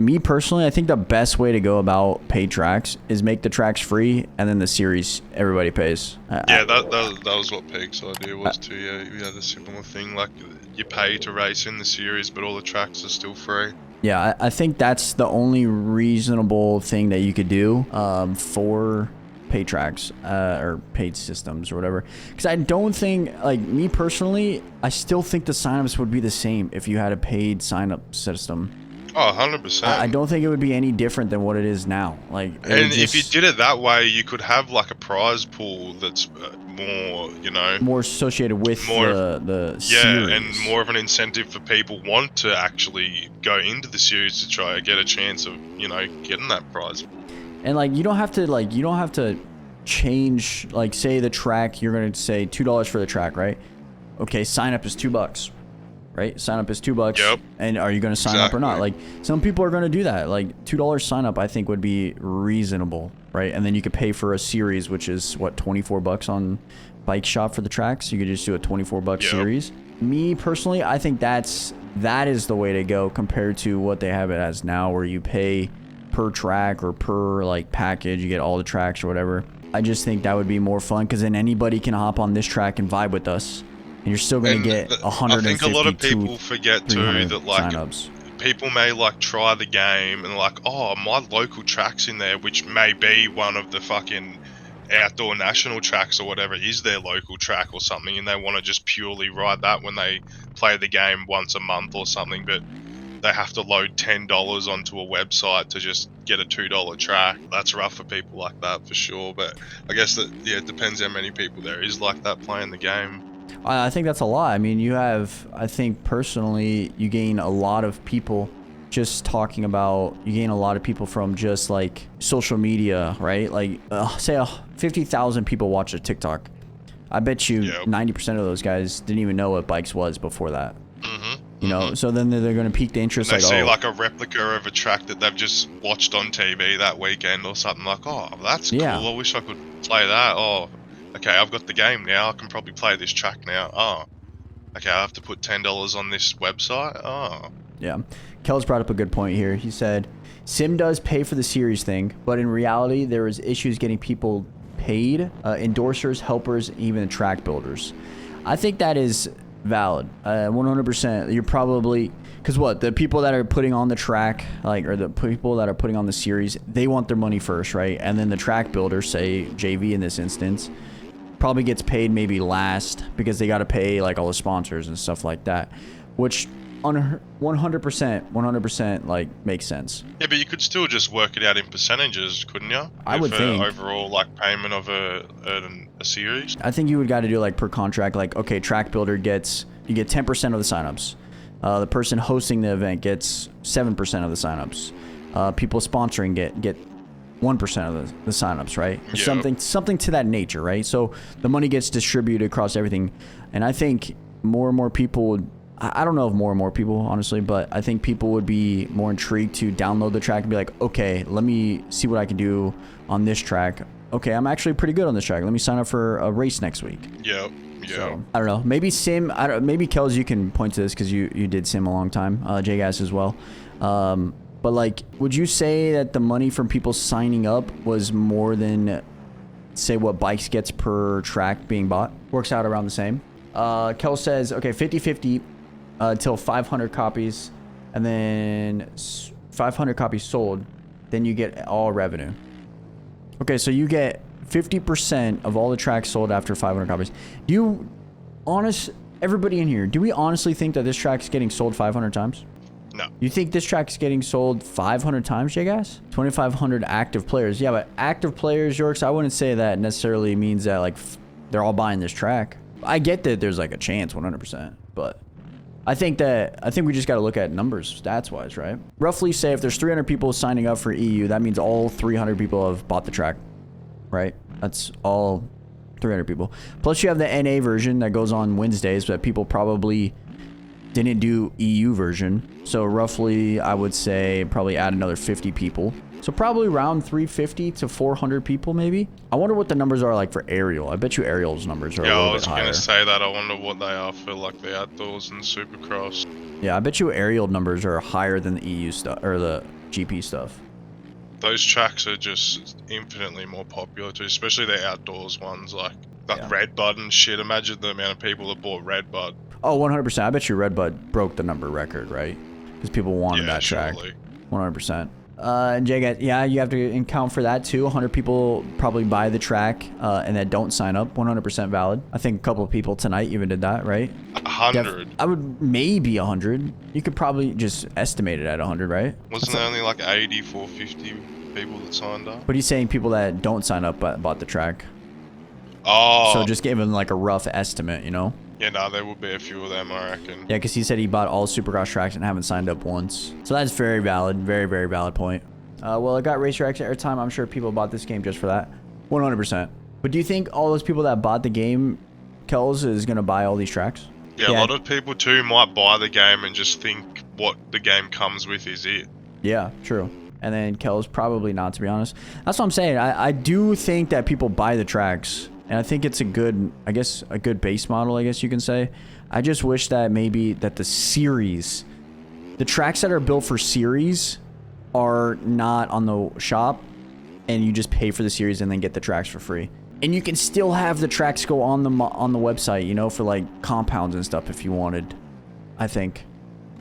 Me personally, I think the best way to go about paid tracks is make the tracks free, and then the series everybody pays. Yeah, that was what Peak's idea was too. Yeah, we had a similar thing. Like you pay to race in the series, but all the tracks are still free. Yeah, I think that's the only reasonable thing that you could do for paid tracks or paid systems or whatever. Because I don't think, like me personally, I still think the signups would be the same if you had a paid sign-up system. Oh, 100%. I don't think it would be any different than what it is now. Like, and if you did it that way, you could have like a prize pool that's more, you know, more associated with the yeah, series. and more of an incentive for people want to actually go into the series to try to get a chance of, you know, getting that prize. And like you don't have to change, like say the track, you're gonna say $2 for the track, right? Okay, sign up is $2. Right? Sign up is $2. Yep. And are you going to sign up or not? Like some people are going to do that. Like $2 sign up, I think would be reasonable, right? And then you could pay for a series, which is what, $24 on Bike Shop for the tracks. You could just do a $24 series. Me personally, I think that is the way to go compared to what they have it as now, where you pay per track or per like package. You get all the tracks or whatever. I just think that would be more fun because then anybody can hop on this track and vibe with us. And you're still going to get 150. I think a lot of people forget too that like signups. People may like try the game and like, oh, my local track's in there, which may be one of the fucking outdoor national tracks or whatever is their local track or something, and they want to just purely ride that when they play the game once a month or something, but they have to load $10 onto a website to just get a $2 track. That's rough for people like that for sure, but I guess that, yeah, it depends how many people there is like that playing the game. I think that's a lot. I mean, I think personally, you gain a lot of people just talking about, you gain a lot of people from just like social media, right? Like say 50,000 people watch a TikTok. I bet you 90% of those guys didn't even know what bikes was before that. You know, so then they're going to pique the interest. And they see like a replica of a track that they've just watched on TV that weekend or something, like, oh, that's cool. I wish I could play that. Oh, okay, I've got the game now. I can probably play this track now. Oh, okay, I have to put $10 on this website. Oh. Yeah. Kel's brought up a good point here. He said, Sim does pay for the series thing, but in reality, there is issues getting people paid, endorsers, helpers, even the track builders. I think that is valid. 100%. You're probably, because what, the people that are putting on the track, like, or the people that are putting on the series, they want their money first, right? And then the track builder, say JV in this instance, probably gets paid maybe last because they got to pay like all the sponsors and stuff like that, which on 100% like makes sense. Yeah, but you could still just work it out in percentages, couldn't you? I would think overall like payment of a series. I think you would got to do like per contract, like, okay, track builder you get 10% of the signups. The person hosting the event gets 7% of the signups. People sponsoring get 1% of the signups, right? Or something to that nature, right? So the money gets distributed across everything. And I think more and more people would, I don't know if more and more people, honestly, but I think people would be more intrigued to download the track and be like, okay, let me see what I can do on this track. Okay, I'm actually pretty good on this track. Let me sign up for a race next week. Yep. So, I don't know. Maybe Sim, maybe Kels, you can point to this because you did Sim a long time. J-Gas as well. But like, would you say that the money from people signing up was more than, say, what Bikes gets per track being bought? Works out around the same. Kel says, okay, 50-50 until 500 copies, and then 500 copies sold, then you get all revenue. Okay, so you get 50% of all the tracks sold after 500 copies. Everybody in here, do we honestly think that this track's getting sold 500 times? No. You think this track's getting sold 500 times, J-Gas? 2,500 active players. Yeah, but active players, Yorks, I wouldn't say that necessarily means that like they're all buying this track. I get that there's like a chance, 100%, but I think we just got to look at numbers, stats-wise, right? Roughly say if there's 300 people signing up for EU, that means all 300 people have bought the track, right? That's all 300 people. Plus you have the NA version that goes on Wednesdays, but people probably didn't do EU version. So roughly, I would say probably add another 50 people. So probably around 350 to 400 people, maybe. I wonder what the numbers are like for Ariel. I bet you Ariel's numbers are a little bit higher. Yeah, I was going to say that. I wonder what they are for like the outdoors and Supercross. Yeah, I bet you Ariel numbers are higher than the EU stuff or the GP stuff. Those tracks are just infinitely more popular too, especially the outdoors ones like Yeah. Redbud and shit. Imagine the amount of people that bought Redbud. Oh, 100%. I bet you Redbud broke the number record, right? Because people wanted Yeah, that track. surely. 100%. And Jay, yeah, you have to account for that too. 100 people probably buy the track and that don't sign up. 100% valid. I think a couple of people tonight even did that, right? 100. I would maybe 100. You could probably just estimate it at 100, right? Wasn't there only like 80, 450 people that signed up? But he's saying people that don't sign up but bought the track. Oh. So just give him like a rough estimate, you know? Yeah, no, there will be a few of them, I reckon. Yeah, because he said he bought all Supercross tracks and haven't signed up once. So that's very valid. Very, very valid point. Well, it got Racer X airtime. I'm sure people bought this game just for that. 100%. But do you think all those people that bought the game, Kells, is going to buy all these tracks? Yeah, a lot of people too might buy the game and just think what the game comes with is it. Yeah, true. And then Kells probably not, to be honest. That's what I'm saying. I do think that people buy the tracks. And I think it's a good, I guess, a good base model, I guess you can say. I just wish that maybe that the series, the tracks that are built for series are not on the shop and you just pay for the series and then get the tracks for free. And you can still have the tracks go on the website, you know, for like compounds and stuff if you wanted. I think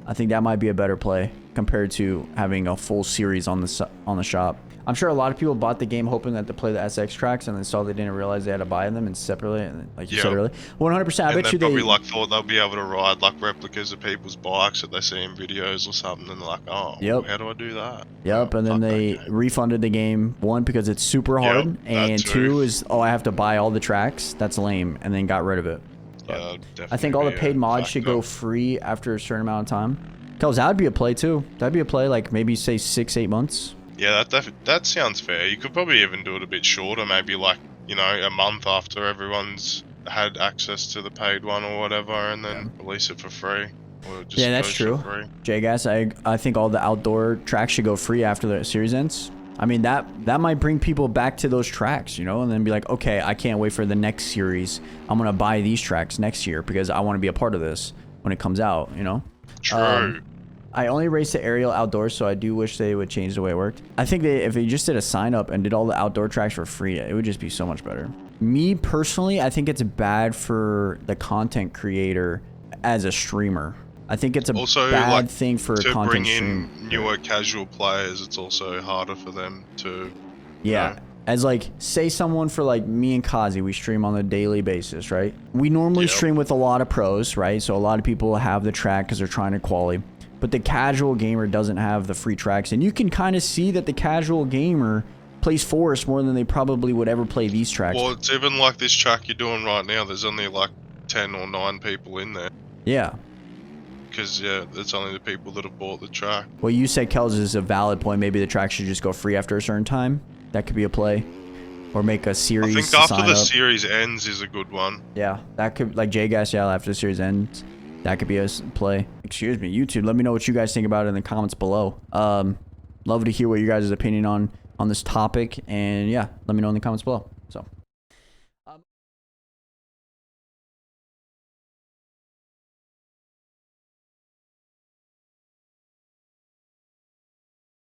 that might be a better play compared to having a full series on the shop. I'm sure a lot of people bought the game hoping that to play the SX tracks and then saw they didn't realize they had to buy them and separately, and like you said earlier. 100%. I bet you probably like thought they'll be able to ride like replicas of people's bikes that they see in videos or something, and they're like, oh, how do I do that? Yep, and then they refunded the game, one, because it's super hard, and two is, oh, I have to buy all the tracks. That's lame, and then got rid of it. Yeah, I think all the paid mods should go free after a certain amount of time. Tells that would be a play too. That'd be a play, like maybe say 6-8 months. Yeah, that sounds fair. You could probably even do it a bit shorter, maybe like, you know, a month after everyone's had access to the paid one or whatever, and then release it for free. Or just yeah, that's true. J-Gas, I think all the outdoor tracks should go free after the series ends. I mean, that might bring people back to those tracks, you know, and then be like, okay, I can't wait for the next series. I'm going to buy these tracks next year because I want to be a part of this when it comes out, you know? True. I only raced the aerial outdoors, so I do wish they would change the way it worked. I think if they just did a sign up and did all the outdoor tracks for free, it would just be so much better. Me personally, I think it's bad for the content creator as a streamer. I think it's a bad thing for a content streamer. To bring in newer casual players, it's also harder for them to... Yeah. You know. As like, say someone for like me and Kazi, we stream on a daily basis, right? We normally stream with a lot of pros, right? So a lot of people have the track because they're trying to quali. But the casual gamer doesn't have the free tracks. And you can kind of see that the casual gamer plays Forest more than they probably would ever play these tracks. Well, it's even like this track you're doing right now. There's only like 10 or 9 people in there. Yeah. Because, yeah, it's only the people that have bought the track. Well, you said, Kells, is a valid point. Maybe the track should just go free after a certain time. That could be a play. Or make a series. I think after the series ends is a good one. Yeah. That could, like J-Gas, yeah, after the series ends. That could be a play. Excuse me, YouTube. Let me know what you guys think about it in the comments below. Love to hear what you guys' opinion on this topic. And yeah, let me know in the comments below.